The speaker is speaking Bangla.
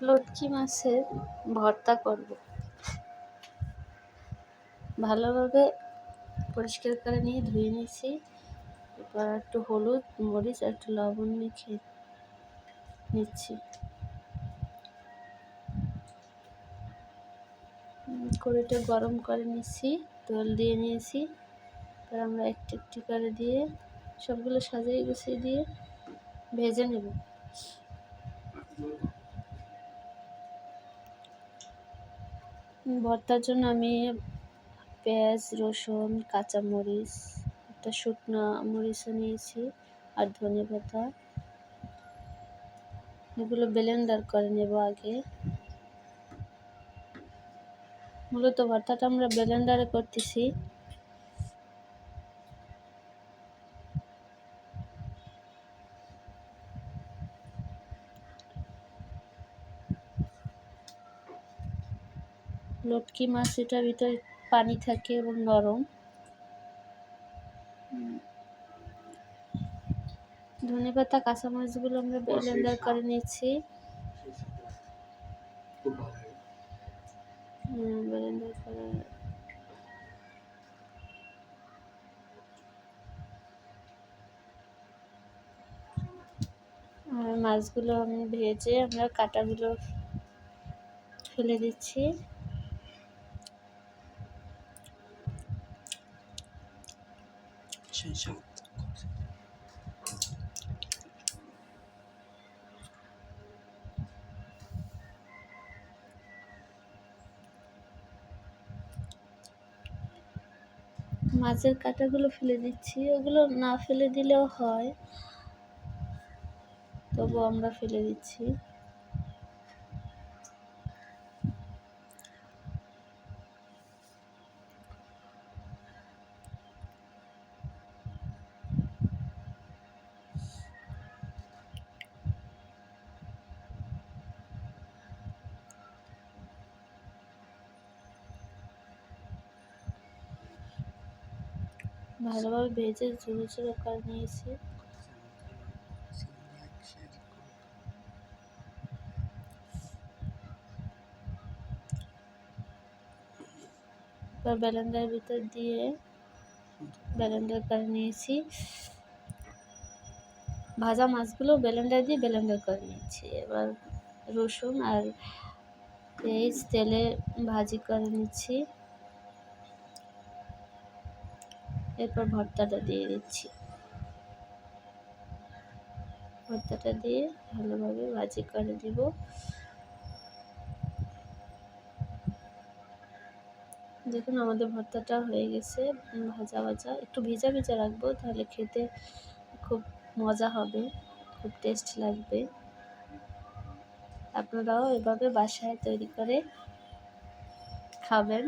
লটকি মাছের ভর্তা করব। ভালোভাবে পরিষ্কার করে নিয়ে ধুয়ে নিয়েছি। এবার একটু হলুদ, মরিচ আর একটু লবণ মেখে নিচ্ছি। কড়াইটা গরম করে নিচ্ছি, তেল দিয়ে নিয়েছি। এবার আমরা একটু একটু করে দিয়ে সবগুলো সাজিয়ে গুছিয়ে দিয়ে ভেজে নেব। ভর্তার জন্য আমি পেঁয়াজ, রসুন, কাঁচামরিচ, একটা শুকনো মরিচও নিয়েছি আর ধনেপাতা। এগুলো ব্লেন্ডার করে নেব আগে। মূলত ভর্তাটা আমরা ব্লেন্ডারে করতেছি। লটকি মাছ, এটার ভিতরে পানি থাকে এবং নরম। ধনেপাতা, কাঁচামরিচগুলো আমরা ব্লেন্ডার করে নিচ্ছি। ব্লেন্ডার করে মাছগুলো আমি ভেজে আমরা কাঁটাগুলো ফেলে দিচ্ছি। মাছের কাঁটাগুলো ফেলে দিচ্ছি। ওগুলো না ফেলে দিলেও হয়, তবু আমরা ফেলে দিচ্ছি। ভালোভাবে ভেজে ঝুরো ঝুরো করে নিয়েছি। এবার ব্লেন্ডারের ভিতর দিয়ে ব্লেন্ডার করে নিয়েছি। ভাজা মাছগুলো ব্লেন্ডার করে নিয়েছি। এবার রসুন আর পেঁয়াজ তেলে ভাজি করে নিচ্ছি। এরপর ভর্তাটা দিয়ে দিচ্ছি। ভর্তাটা দিয়ে ভালোভাবে ভাজি করে দিব। দেখুন আমাদের ভর্তাটা হয়ে গেছে। ভাজা ভাজা একটু ভিজা ভিজা রাখবো, তাহলে খেতে খুব মজা হবে, খুব টেস্ট লাগবে। আপনারাও এভাবে বাসায় তৈরি করে খাবেন।